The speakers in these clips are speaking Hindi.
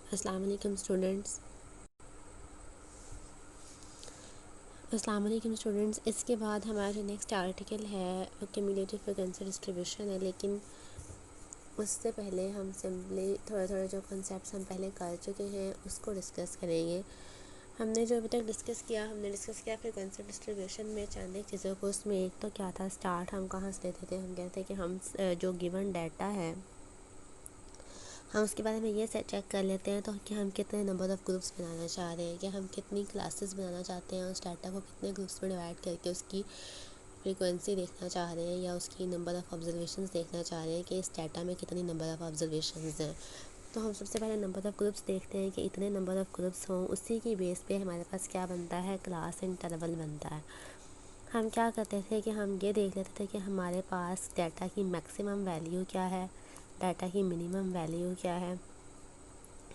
अस्सलाम वालेकुम स्टूडेंट्स। इसके बाद हमारा जो नेक्स्ट आर्टिकल है वो क्यूमुलेटिव फ्रीक्वेंसी डिस्ट्रीब्यूशन है, लेकिन उससे पहले हम सिंपली थोड़ा जो कॉन्सेप्ट्स हम पहले कर चुके हैं उसको डिस्कस करेंगे। हमने जो अभी तक डिस्कस किया फ्रीक्वेंसी डिस्ट्रीब्यूशन में चंद एक चीज़ों को। उसमें एक तो क्या था, स्टार्ट हम कहाँ से लेते थे। हम कहते हैं कि हम जो गिवन डाटा है हम उसके बारे में ये चेक कर लेते हैं तो कि हम कितने नंबर ऑफ़ ग्रुप्स बनाना चाह रहे हैं, कि हम कितनी क्लासेस बनाना चाहते हैं, उस डाटा को कितने ग्रुप्स में डिवाइड करके उसकी फ्रीक्वेंसी देखना चाह रहे हैं या उसकी नंबर ऑफ़ ऑब्जर्वेशंस देखना चाह रहे हैं कि इस डाटा में कितनी नंबर ऑफ़ ऑब्जर्वेशंस हैं। तो हम सबसे पहले नंबर ऑफ़ ग्रुप्स देखते हैं कि इतने नंबर ऑफ़ ग्रुप्स हों, उसी की बेस पे हमारे पास क्या बनता है, क्लास इंटरवल बनता है। हम क्या करते थे कि हम ये देख लेते थे कि हमारे पास डाटा की मैक्सिमम वैल्यू क्या है, डाटा की मिनिमम वैल्यू क्या है,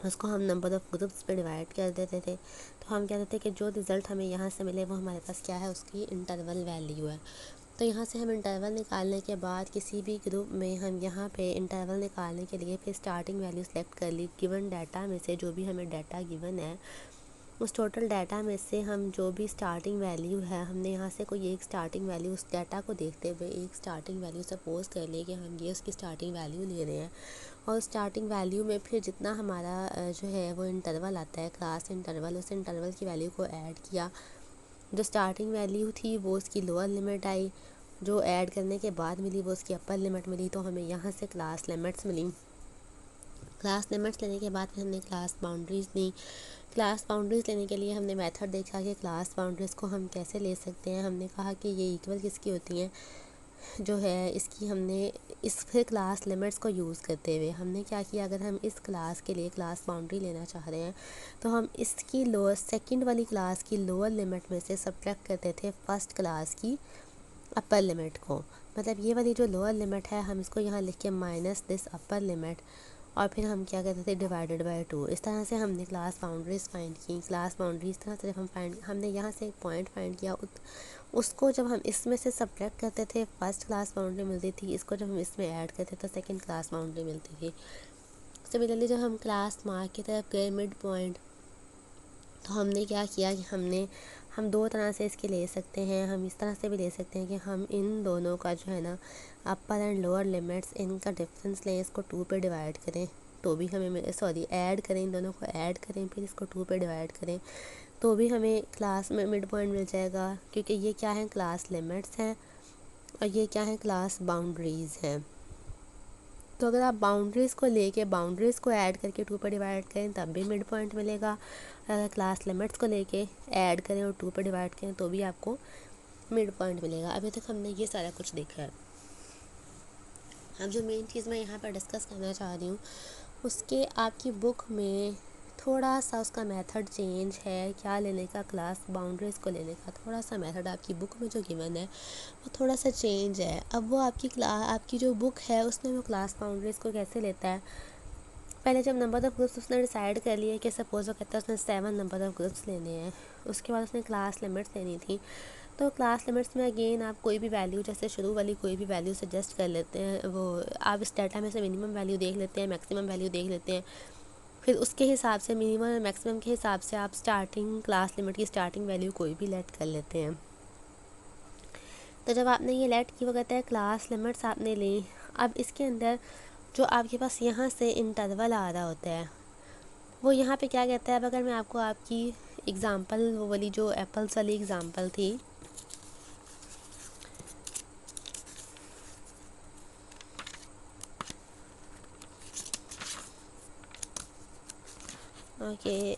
उसको हम नंबर ऑफ़ ग्रुप्स पे डिवाइड कर देते थे। तो हम कहते थे कि जो रिज़ल्ट हमें यहाँ से मिले वो हमारे पास क्या है, उसकी इंटरवल वैल्यू है। तो यहाँ से हम इंटरवल निकालने के बाद किसी भी ग्रुप में हम यहाँ पे इंटरवल निकालने के लिए फिर स्टार्टिंग वैल्यू सेलेक्ट कर ली। गिवन डाटा में से जो भी हमें डाटा गिवन है उस टोटल डाटा में से हम जो भी स्टार्टिंग वैल्यू है, हमने यहाँ से कोई एक स्टार्टिंग वैल्यू उस डाटा को देखते हुए एक स्टार्टिंग वैल्यू सपोज़ कर लिए कि हम ये उसकी स्टार्टिंग वैल्यू ले रहे हैं। और स्टार्टिंग वैल्यू में फिर जितना हमारा जो है वो इंटरवल आता है, क्लास इंटरवल, उस इंटरवल की वैल्यू को ऐड किया। जो स्टार्टिंग वैल्यू थी वो उसकी लोअर लिमिट आई, जो ऐड करने के बाद मिली वो उसकी अपर लिमिट मिली। तो हमें यहाँ से क्लास लिमिट्स मिली। क्लास लिमिट्स लेने के बाद फिर हमने क्लास बाउंड्रीज़ ली। क्लास बाउंड्रीज़ लेने के लिए हमने मेथड देखा कि क्लास बाउंड्रीज़ को हम कैसे ले सकते हैं। हमने कहा कि ये इक्वल किसकी होती हैं, जो है इसकी। हमने इस फिर क्लास लिमिट्स को यूज़ करते हुए हमने क्या किया, अगर हम इस क्लास के लिए क्लास बाउंड्री लेना चाह रहे हैं तो हम इसकी लोअर सेकंड वाली क्लास की लोअर लिमिट में से सब्ट्रैक्ट करते थे फर्स्ट क्लास की अपर लिमिट को। मतलब ये वाली जो लोअर लिमिट है हम इसको यहाँ लिख के माइनस दिस अपर लिमिट, और फिर हम क्या करते थे, डिवाइडेड बाय 2। इस तरह से हमने क्लास बाउंड्रीज़ फाइंड की। क्लास बाउंड्री इस तरह से जब हमने यहाँ से एक पॉइंट फाइंड किया, उसको जब हम इसमें से सब्ट्रैक्ट करते थे फर्स्ट क्लास बाउंड्री मिलती थी, इसको जब हम इसमें ऐड करते तो सेकंड क्लास बाउंड्री मिलती थी। सिमिलरली जब हम क्लास मार्क की तरफ गए मिड पॉइंट, तो हमने क्या किया कि हम दो तरह से इसके ले सकते हैं। हम इस तरह से भी ले सकते हैं कि हम इन दोनों का जो है ना अपर एंड लोअर लिमिट्स, इनका डिफरेंस लें, इसको 2 पे डिवाइड करें तो भी हमें ऐड करें, इन दोनों को ऐड करें फिर इसको 2 पे डिवाइड करें तो भी हमें क्लास में मिड पॉइंट मिल जाएगा। क्योंकि ये क्या है, क्लास लिमिट्स हैं और ये क्या है, क्लास बाउंड्रीज़ हैं। तो अगर आप बाउंड्रीज़ को लेके बाउंड्रीज़ को ऐड करके 2 पर डिवाइड करें तब भी मिड पॉइंट मिलेगा। अगर क्लास लिमिट्स को लेके ऐड करें और 2 पर डिवाइड करें तो भी आपको मिड पॉइंट मिलेगा। अभी तक हमने ये सारा कुछ देखा है। अब जो मेन चीज़ मैं यहाँ पर डिस्कस करना चाह रही हूँ, उसके आपकी बुक में थोड़ा सा उसका मेथड चेंज है। क्या लेने का, क्लास बाउंड्रीज़ को लेने का थोड़ा सा मेथड आपकी बुक में जो गिवन है वो थोड़ा सा चेंज है। अब वो आपकी जो बुक है उसमें वो क्लास बाउंड्रीज़ को कैसे लेता है, पहले जब नंबर ऑफ़ ग्रुप्स उसने डिसाइड कर लिया कि सपोज़ वो कहता है उसने 7 नंबर ऑफ़ ग्रुप्स लेने हैं, उसके बाद उसने क्लास लिमिट्स लेनी थी। तो क्लास लिमिट्स में अगेन आप कोई भी वैल्यू, जैसे शुरू वाली कोई भी वैल्यू सजेस्ट कर लेते हैं। वो आप इस डाटा में से मिनिमम वैल्यू देख लेते हैं, मैक्सिमम वैल्यू देख लेते हैं, फिर उसके हिसाब से मिनिमम और मैक्सिमम के हिसाब से आप स्टार्टिंग क्लास लिमिट की स्टार्टिंग वैल्यू कोई भी लेट कर लेते हैं। तो जब आपने ये लेट की, वो कहता है क्लास लिमिट्स आपने ली। अब इसके अंदर जो आपके पास यहाँ से इंटरवल आ रहा होता है वो यहाँ पे क्या कहता है। अब अगर मैं आपको आपकी एग्ज़ाम्पल, वो वाली जो एप्पल्स वाली एग्ज़ाम्पल थी, ओके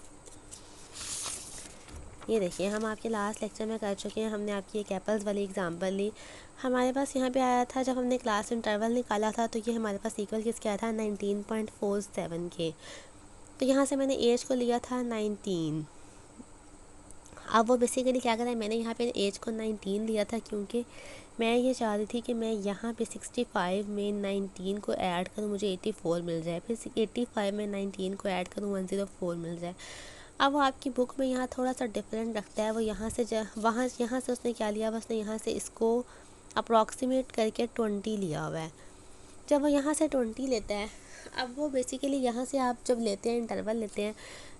ये देखिए हम आपके लास्ट लेक्चर में कर चुके हैं। हमने आपकी एक एप्पल्स वाली एग्ज़ाम्पल ली। हमारे पास यहाँ पे आया था, जब हमने क्लास इंटरवल निकाला था तो ये हमारे पास इक्वल किसके आया था, 19.47 के। तो यहाँ से मैंने एज को लिया था 19। अब वो बेसिकली क्या कर रहा है, मैंने यहाँ पे एज को 19 लिया था क्योंकि मैं ये चाह रही थी कि मैं यहाँ पे 65 में 19 को ऐड करूँ, मुझे 84 मिल जाए, फिर 85 में 19 को ऐड करूँ, 104 मिल जाए। अब वो आपकी बुक में यहाँ थोड़ा सा डिफरेंट रखता है। वो यहाँ से यहाँ से उसने क्या लिया, उसने यहाँ से इसको अप्रॉक्सीमेट करके 20 लिया हुआ है। जब वो यहाँ से 20 लेता है, अब वो बेसिकली यहाँ से आप जब लेते हैं इंटरवल लेते हैं,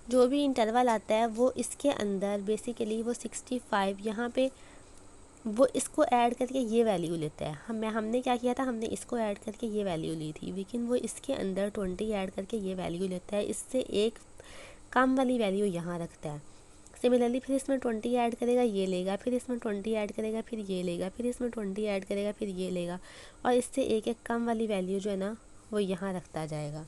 जो भी इंटरवल आता है वो इसके अंदर बेसिकली वो 65 यहाँ पे वो इसको ऐड करके ये वैल्यू लेता है। हमने क्या किया था, हमने इसको ऐड करके ये वैल्यू ली थी, लेकिन वो इसके अंदर 20 ऐड करके ये वैल्यू लेता है, इससे एक कम वाली वैल्यू यहाँ रखता है। सिमिलरली फिर इसमें 20 ऐड करेगा, ये लेगा, फिर इसमें 20 ऐड करेगा, फिर ये लेगा, फिर इसमें 20 ऐड करेगा, फिर ये लेगा, और इससे एक एक कम वाली वैल्यू जो है ना वो यहाँ रखता जाएगा।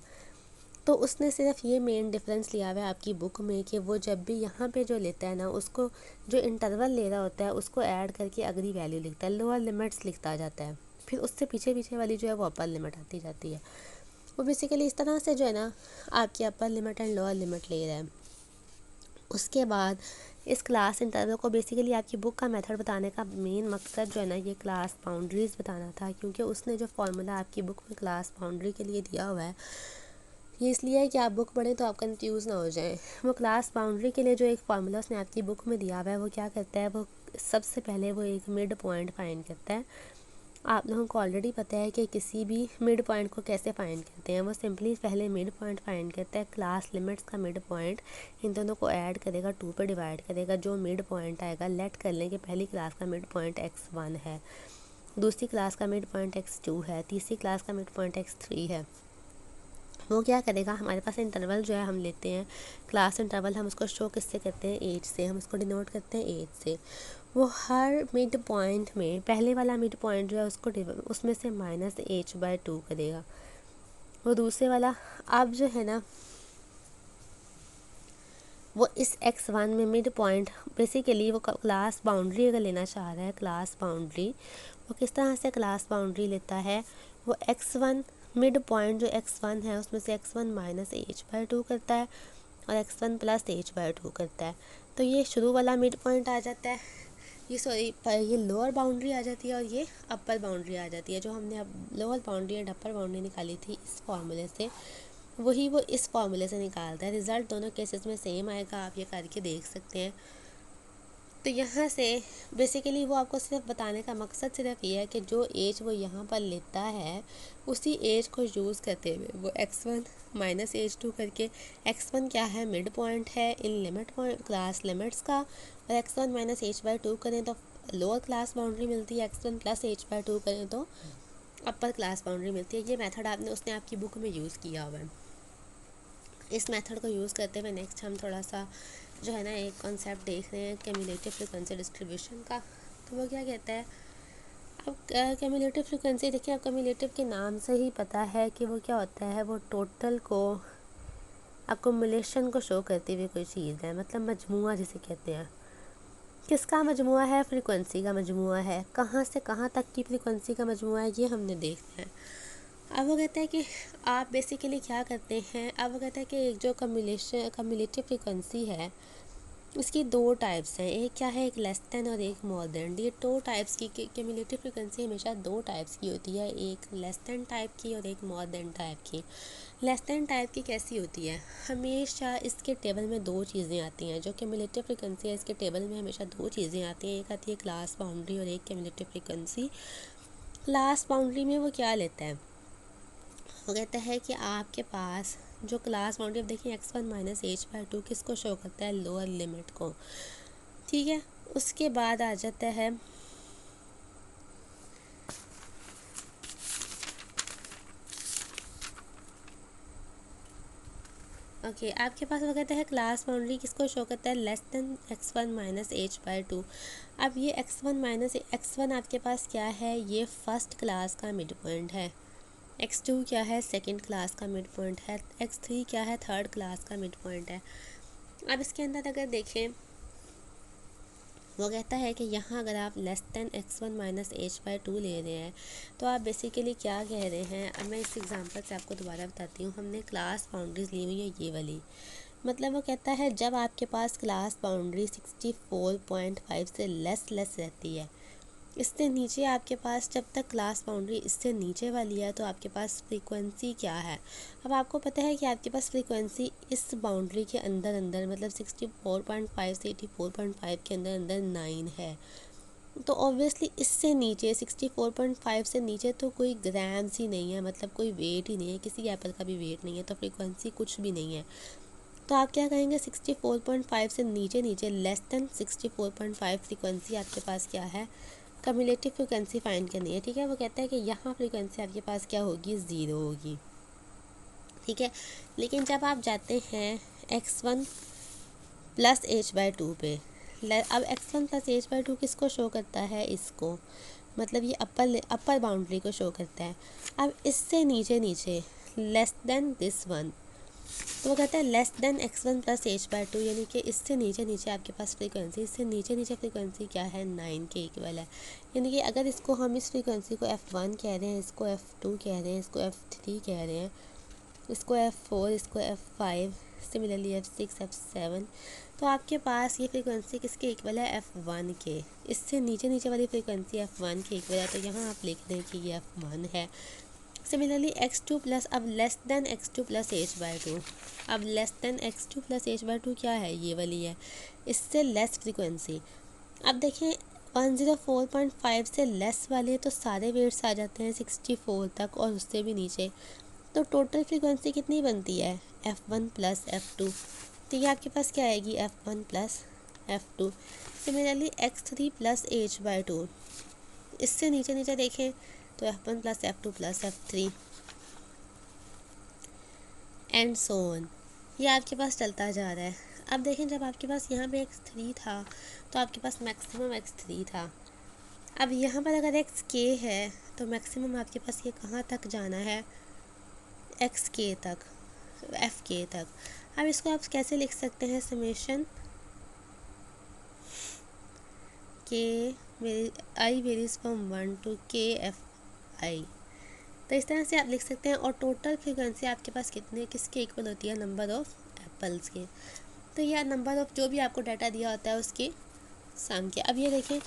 तो उसने सिर्फ ये मेन डिफरेंस लिया हुआ है आपकी बुक में कि वो जब भी यहाँ पे जो लेता है ना, उसको जो इंटरवल ले रहा होता है उसको ऐड करके अगली वैल्यू लिखता है, लोअर लिमिट्स लिखता जाता है, फिर उससे पीछे पीछे वाली जो है वो अपर लिमिट आती जाती है। वो बेसिकली इस तरह से जो है ना आपकी upper limit and lower limit ले रहा है। उसके बाद इस क्लास इंटरवल को बेसिकली आपकी बुक का मेथड बताने का मेन मकसद जो है ना ये क्लास बाउंड्रीज़ बताना था, क्योंकि उसने जो फार्मूला आपकी बुक में क्लास बाउंड्री के लिए दिया हुआ है ये इसलिए है कि आप बुक पढ़ें तो आप कंफ्यूज ना हो जाएं। वो क्लास बाउंड्री के लिए जो एक फार्मूला उसने आपकी बुक में दिया हुआ है वो क्या करता है, वो सबसे पहले वो एक मिड पॉइंट फाइंड करता है। आप लोगों को ऑलरेडी पता है कि किसी भी मिड पॉइंट को कैसे फाइंड करते हैं। वो सिंपली पहले मिड पॉइंट फाइंड करता है, क्लास लिमिट्स का मिड पॉइंट इन दोनों को ऐड करेगा, 2 पे डिवाइड करेगा, जो मिड पॉइंट आएगा लेट कर लें कि पहली क्लास का मिड पॉइंट x1 है, दूसरी क्लास का मिड पॉइंट x2 है, तीसरी क्लास का मिड पॉइंट x3 है। वो क्या करेगा, हमारे पास इंटरवल जो है हम लेते हैं क्लास इंटरवल, हम उसको शो किससे करते हैं, एज से, हम उसको डिनोट करते हैं एज से। वो हर मिड पॉइंट में पहले वाला मिड पॉइंट जो है उसको उसमें से -h/2 करेगा। वो दूसरे वाला अब जो है ना वो इस x1 में मिड पॉइंट बेसिकली वो क्लास बाउंड्री अगर लेना चाह रहा है, क्लास बाउंड्री वो किस तरह से क्लास बाउंड्री लेता है, वो x1 मिड पॉइंट जो x1 है उसमें से x1 -h/2 करता है और x1 +h/2 करता है। तो ये शुरू वाला मिड पॉइंट आ जाता है, ये लोअर बाउंड्री आ जाती है और ये अपर बाउंड्री आ जाती है। जो हमने अब lower boundary and upper boundary निकाली थी इस फार्मूले से, वही वो इस फार्मूले से निकालता है। रिज़ल्ट दोनों केसेस में सेम आएगा, आप ये करके देख सकते हैं। तो यहाँ से बेसिकली वो आपको सिर्फ बताने का मकसद सिर्फ ये है कि जो एज वो यहाँ पर लेता है उसी एज को यूज़ करते हुए वो x1 -h2 करके, x1 क्या है, मिड पॉइंट है इन लिमिट पॉइंट क्लास लिमिट्स का, और x1 -h/2 करें तो लोअर क्लास बाउंड्री मिलती है, x1 +h/2 करें तो अपर क्लास बाउंड्री मिलती है। ये मेथड उसने आपकी बुक में यूज़ किया हुआ है। इस मेथड को यूज़ करते हुए नेक्स्ट हम थोड़ा सा जो है ना एक कॉन्सेप्ट देख रहे हैं क्यूमुलेटिव फ्रीक्वेंसी डिस्ट्रीब्यूशन का। तो वो क्या कहता है, अब क्यूमुलेटिव फ्रीक्वेंसी देखिए, अब क्यूमुलेटिव के नाम से ही पता है कि वो क्या होता है, वो टोटल को अकुमुलेशन को शो करती हुई कोई चीज़ है, मतलब मजमुआ जिसे कहते हैं। किसका मजमुआ है, फ्रीक्वेंसी का मजमुआ है। कहाँ से कहाँ तक की फ्रीक्वेंसी का मजमुआ है ये हमने देखना है। अब वो कहता है कि आप बेसिकली क्या करते हैं, अब वो कहता है कि एक जो कम्युलेटिव फ्रीक्वेंसी है उसकी 2 टाइप्स हैं, एक क्या है, एक लेस देन और एक मोर देन। ये 2 टाइप्स की क्यूमुलेटिव फ्रीक्वेंसी हमेशा 2 टाइप्स की होती है, एक लेस देन टाइप की और एक मोर देन टाइप की। लेस देन टाइप की कैसी होती है, हमेशा इसके टेबल में 2 चीज़ें आती हैं। जो क्यूमुलेटिव फ्रीक्वेंसी है इसके टेबल में हमेशा 2 चीज़ें आती हैं, एक आती है क्लास बाउंड्री और एक क्यूमुलेटिव फ्रीक्वेंसी। क्लास बाउंड्री में वो क्या लेता है, वो कहता है कि आपके पास जो क्लास बाउंड्री, अब देखिए x1 -h/2 किसको शो करता है, लोअर लिमिट को, ठीक है। उसके बाद आ जाता है ओके आपके पास वो कहता है क्लास बाउंड्री किसको शो करता है, लेस देन x1 -h/2। अब ये x1 आपके पास क्या है, ये फर्स्ट क्लास का मिड पॉइंट है, x2 क्या है, सेकंड क्लास का मिड पॉइंट है, x3 क्या है, थर्ड क्लास का मिड पॉइंट है। अब इसके अंदर अगर देखें वो कहता है कि यहाँ अगर आप लेस देन x1 -h/2 ले रहे हैं तो आप बेसिकली क्या कह रहे हैं। अब मैं इस एग्जांपल से आपको दोबारा बताती हूँ। हमने क्लास बाउंड्रीज ली हुई है ये वाली, मतलब वो कहता है जब आपके पास क्लास बाउंड्री 64.5 से लेस रहती है, इससे नीचे आपके पास जब तक क्लास बाउंड्री इससे नीचे वाली है तो आपके पास फ्रीक्वेंसी क्या है। अब आपको पता है कि आपके पास फ्रीक्वेंसी इस बाउंड्री के अंदर मतलब 64.5 से 84.5 के अंदर 9 है। तो ऑब्वियसली इससे नीचे 64.5 से नीचे तो कोई ग्राम्स ही नहीं है, मतलब कोई वेट ही नहीं है, किसी एप्पल का भी वेट नहीं है, तो फ्रीक्वेंसी कुछ भी नहीं है। तो आप क्या करेंगे, 64.5 से नीचे नीचे लेस देन 64.5 फ्रीक्वेंसी आपके पास क्या है, कम्युलेटिव फ्रीक्वेंसी फाइंड करनी है। ठीक है, वो कहता है कि यहाँ फ्रीक्वेंसी आपके पास क्या होगी, 0 होगी। ठीक है, लेकिन जब आप जाते हैं x1 प्लस h/2 पे, अब x1 प्लस h/2 किसको शो करता है, इसको, मतलब ये अपर बाउंड्री को शो करता है। अब इससे नीचे नीचे लेस देन दिस वन, तो वो कहता है less than x1 plus h/2, यानी कि इससे नीचे नीचे आपके पास फ्रीक्वेंसी, इससे नीचे नीचे फ्रीक्वेंसी क्या है, 9 के इक्वल है। यानी कि अगर इसको हम इस फ्रीक्वेंसी को f1 कह रहे हैं, इसको f2 कह रहे हैं, इसको f3 कह रहे हैं, इसको f4, इसको f5, सिमिलरली f6, f7, तो आपके पास ये फ्रीक्वेंसी किसके इक्वल है, f1 के। इससे नीचे नीचे वाली फ्रीक्वेंसी f1 के इक्वल है, तो यहाँ आप लिख दें कि ये f1 है। सिमिलरली x2 प्लस, अब less than x2 plus h/2, अब less than x2 plus h/2 क्या है, ये वाली है, इससे लेस फ्रीक्वेंसी। अब देखें 104.5 से लेस वाले तो सारे वेट्स आ जाते हैं 64 तक और उससे भी नीचे, तो टोटल फ्रीक्वेंसी कितनी बनती है, f1 प्लस f2, तो ये आपके पास क्या आएगी, f1 plus f2। Similarly x3 plus h/2, इससे नीचे नीचे देखें तो f1 plus f2 plus f3 and so on, ये आपके पास चलता जा रहा है। अब देखें जब आपके पास यहाँ पे x3 था तो आपके पास मैक्सिमम x3 था। अब यहाँ पर अगर xk है तो मैक्सिमम आपके पास ये कहाँ तक जाना है, xk तक, fk तक। अब इसको आप कैसे लिख सकते हैं, summation k i varies from 1 to k f i, तो इस तरह से आप लिख सकते हैं। और टोटल फ्रीक्वेंसी आपके पास किसके इक्वल होती है, नंबर ऑफ़ एप्पल्स के। तो यह नंबर ऑफ़ जो भी आपको डाटा दिया होता है उसके सम के। अब ये देखें,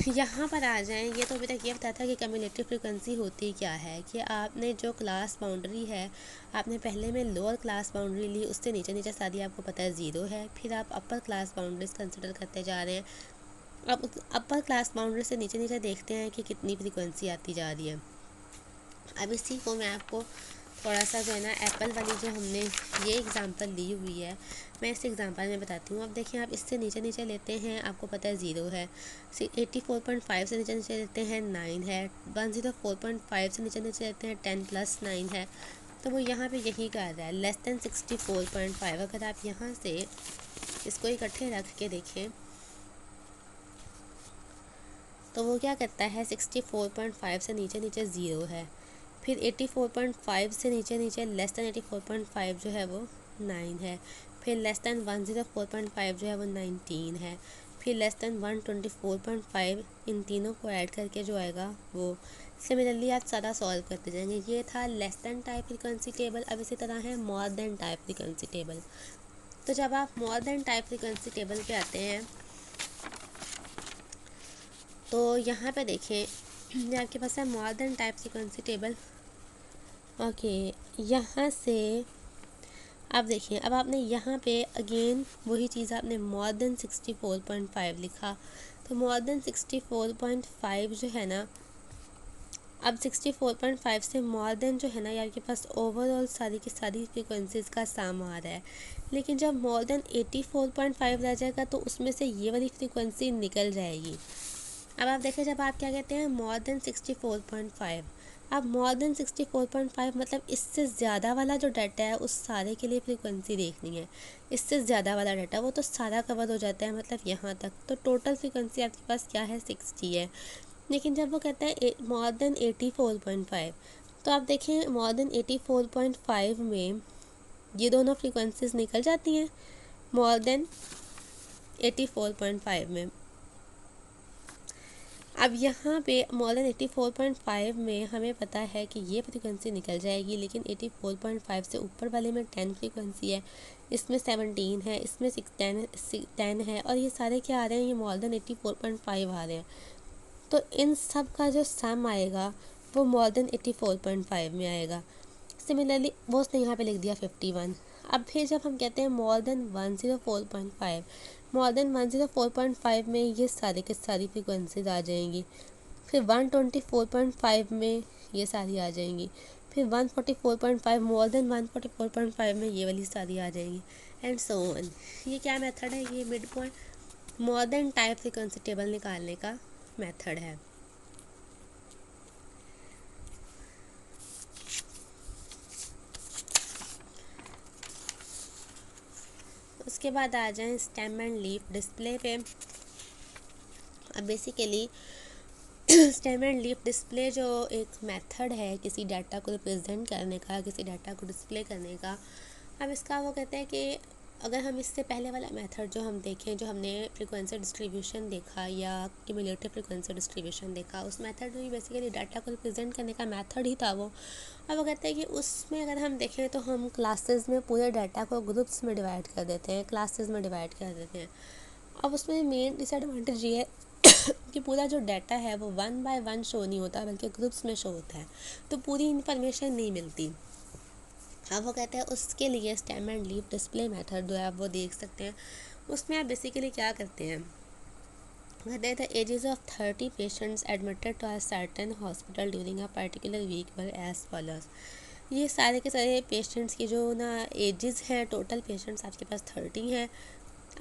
यहाँ पर आ जाएं, ये तो अभी तक ये बताया था कि कम्युलेटिव फ्रीक्वेंसी होती क्या है, कि आपने जो क्लास बाउंड्री है, आपने पहले में लोअर क्लास बाउंड्री ली, उससे नीचे नीचे सारी आपको पता है 0 है, फिर आप अपर क्लास बाउंड्रीज कंसिडर करते जा रहे हैं। अब अपर क्लास बाउंड्री से नीचे नीचे देखते हैं कि कितनी फ्रीक्वेंसी आती जा रही है। अब इसी को मैं आपको थोड़ा सा जो है ना, एप्पल वाली जो हमने ये एग्ज़ाम्पल ली हुई है, मैं इस एग्ज़ाम्पल में बताती हूँ। अब देखिए, आप इससे नीचे नीचे लेते हैं, आपको पता है 0 है, 84.5 से नीचे नीचे लेते हैं 9 है, 104.5 से नीचे नीचे लेते हैं 10 प्लस 9 है, तो वो यहाँ पे यही कर रहा है, लेस देन 64.5। अगर आप यहाँ से इसको इकट्ठे रख के देखें तो वो क्या करता है, 64.5 से नीचे नीचे 0 है, फिर 84.5 से नीचे नीचे लेस दैन 84.5 जो है वो 9 है, फिर लेस दैन 104.5 जो है वो 19 है, फिर लेस दैन 124.5, इन तीनों को ऐड करके जो आएगा वो। सिमिलरली आप सारा सॉल्व करते जाएंगे। ये था less than type frequency table. अब इसी तरह है more than type frequency table. तो जब आप more than type frequency table पे आते हैं तो यहाँ पे देखें, ये आपके पास है more than type frequency table. Okay, यहाँ से अब देखिए, अब आपने यहाँ पे अगेन वही चीज़, आपने मोर देन 64.5 लिखा, तो मोर देन 64.5 जो है ना, अब 64.5 से मोर देन जो है ना, ये आपके पास ओवरऑल सारी की सारी फ्रीक्वेंसीज़ का सम आ रहा है। लेकिन जब मोर देन 84.5 रह जाएगा तो उसमें से ये वाली फ्रीक्वेंसी निकल जाएगी। अब आप देखें, जब आप क्या कहते हैं, मोर देन 64.5, अब मोर देन 64.5 मतलब इससे ज़्यादा वाला जो डाटा है उस सारे के लिए फ्रीक्वेंसी देखनी है। इससे ज़्यादा वाला डाटा वो तो सारा कवर हो जाता है, मतलब यहाँ तक, तो टोटल फ्रीक्वेंसी आपके पास क्या है, 60 है। लेकिन जब वो कहता है मोर देन 84.5, तो आप देखें मोर देन 84.5 में ये दोनों फ्रीक्वेंसीज निकल जाती हैं मोर देन 84.5 में। अब यहाँ पे मोर देन 84.5 में हमें पता है कि ये फ्रीक्वेंसी निकल जाएगी, लेकिन 84.5 से ऊपर वाले में 10 फ्रीक्वेंसी है, इसमें 17 है, इसमें 10 है, और ये सारे क्या आ रहे हैं, ये मोर देन 84.5 आ रहे हैं। तो इन सब का जो सम आएगा वो मोर देन 84.5 में आएगा। सिमिलरली वो उसने यहाँ पे लिख दिया 51। अब फिर जब हम कहते हैं मोर देन 104.5, मोर देन 104.5 में ये सारी की सारी फ्रिक्वेंसीज आ जाएंगी। फिर 124.5 में ये सारी आ जाएंगी। फिर 144.5, मोर देन 144.5 में ये वाली सारी आ जाएंगी, एंड सो ऑन। ये क्या मेथड है? ये mid point more than type frequency table निकालने का मेथड है। उसके बाद आ जाएं स्टेम एंड लीफ डिस्प्ले पे। अब basically stem and leaf display जो एक मेथड है किसी डाटा को रिप्रेजेंट करने का, किसी डाटा को डिस्प्ले करने का, अब इसका वो कहते हैं कि अगर हम इससे पहले वाला मेथड जो हम देखें, जो हमने फ्रीक्वेंसी डिस्ट्रीब्यूशन देखा या क्यूमुलेटिव फ्रीक्वेंसी डिस्ट्रीब्यूशन देखा, उस मेथड में बेसिकली डाटा को रिप्रेजेंट करने का मेथड ही था वो। अब वो कहते हैं कि उसमें अगर हम देखें तो हम क्लासेस में पूरे डाटा को ग्रुप्स में डिवाइड कर देते हैं, क्लासेस में डिवाइड कर देते हैं। अब उसमें मेन डिसएडवांटेज ये है कि पूरा जो डाटा है वो 1 बाय 1 शो नहीं होता, बल्कि ग्रुप्स में शो होता है, तो पूरी इन्फॉर्मेशन नहीं मिलती। अब वो कहते हैं उसके लिए stem and leaf display method जो है आप वो देख सकते हैं। उसमें आप बेसिकली क्या करते हैं, कहते हैं the ages of 30 patients admitted to a certain hospital during a particular week were as follows. ये सारे के सारे पेशेंट्स की जो ना एजेस हैं, टोटल पेशेंट्स आपके पास 30 हैं।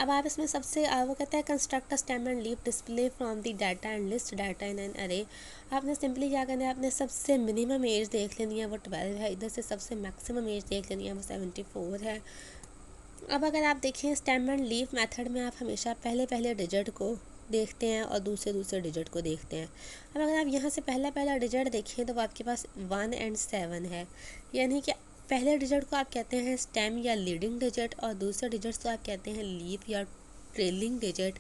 अब आप इसमें सबसे वो कहते हैं construct a stem and leaf display from the data and list data in an अरे। आपने सिंपली क्या करना है, आपने सबसे मिनिमम एज देख लेनी है, वो 12 है। इधर से सबसे मैक्सिमम एज देख लेनी है, वो 74 है। अब अगर आप देखें स्टेम एंड लीफ मेथड में आप हमेशा पहले डिजिट को देखते हैं और दूसरे डिजिट को देखते हैं। अब अगर आप यहाँ से पहला डिजिट देखें तो वो आपके पास 1 और 7 है, यानी कि पहले डिजिट को आप कहते हैं स्टेम या लीडिंग डिजिट और दूसरे डिजिट्स को आप कहते हैं लीफ या ट्रेलिंग डिजिट।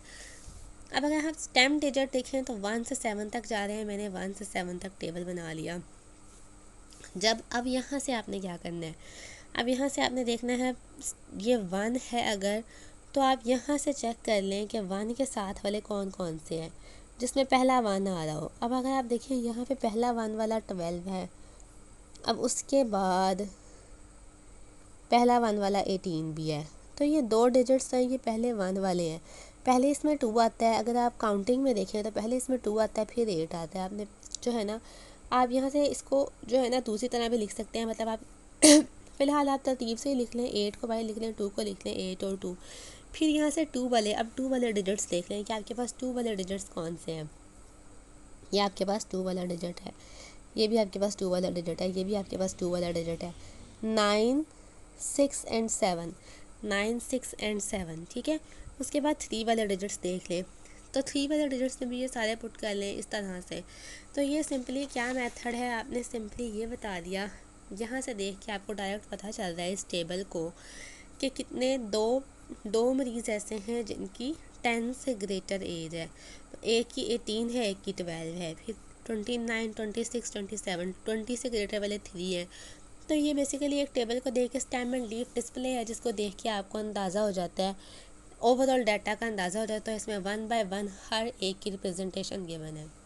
अब अगर हम स्टेम डिजिट देखें तो 1 से 7 तक जा रहे हैं, मैंने 1 से 7 तक टेबल बना लिया। जब अब यहाँ से आपने क्या करना है, अब यहाँ से आपने देखना है ये 1 है अगर, तो आप यहाँ से चेक कर लें कि 1 के साथ वाले कौन कौन से हैं जिसमें पहला 1 आ रहा हो। अब अगर आप देखिए यहाँ पे पहला 1 वाला 12 है, अब उसके बाद पहला 1 वाला 18 भी है, तो ये 2 डिजिट्स हैं, ये पहले 1 वाले हैं। पहले इसमें 2 आता है, अगर आप काउंटिंग में देखें तो पहले इसमें 2 आता है, फिर 8 आता है। आपने जो है ना, आप यहाँ से इसको जो है ना दूसरी तरह भी लिख सकते हैं, मतलब आप फ़िलहाल आप तरतीब से ही लिख लें, 8 को बाहर लिख लें, 2 को लिख लें, 8 और 2। फिर यहाँ से 2 वाले, अब 2 वाले डिजिट्स देख लें कि आपके पास 2 वाले डिजिट्स कौन से हैं। ये आपके पास 2 वाला डिजिट है, ये भी आपके पास 2 वाला डिजिट है, ये भी आपके पास 2 वाला डिजिट है। 9, 6 एंड 7, 9, 6 एंड 7, ठीक है। उसके बाद 3 वाले डिजिट्स देख लें, तो 3 वाले डिजिट्स में भी ये सारे पुट कर लें इस तरह से। तो ये सिंपली क्या मेथड है, आपने सिंपली ये बता दिया, यहाँ से देख के आपको डायरेक्ट पता चल रहा है इस टेबल को कि कितने दो मरीज़ ऐसे हैं जिनकी 10 से ग्रेटर एज है। तो एक की 18 है, एक की 12 है, फिर 29, 26, 27, 20 से ग्रेटर वाले 3 हैं। तो ये बेसिकली एक टेबल को देख के स्टेम एंड लीफ डिस्प्ले है, जिसको देख के आपको अंदाज़ा हो जाता है, ओवरऑल डाटा का अंदाज़ा हो जाता है। तो इसमें 1 बाय 1 हर एक की रिप्रेजेंटेशन गिवन है।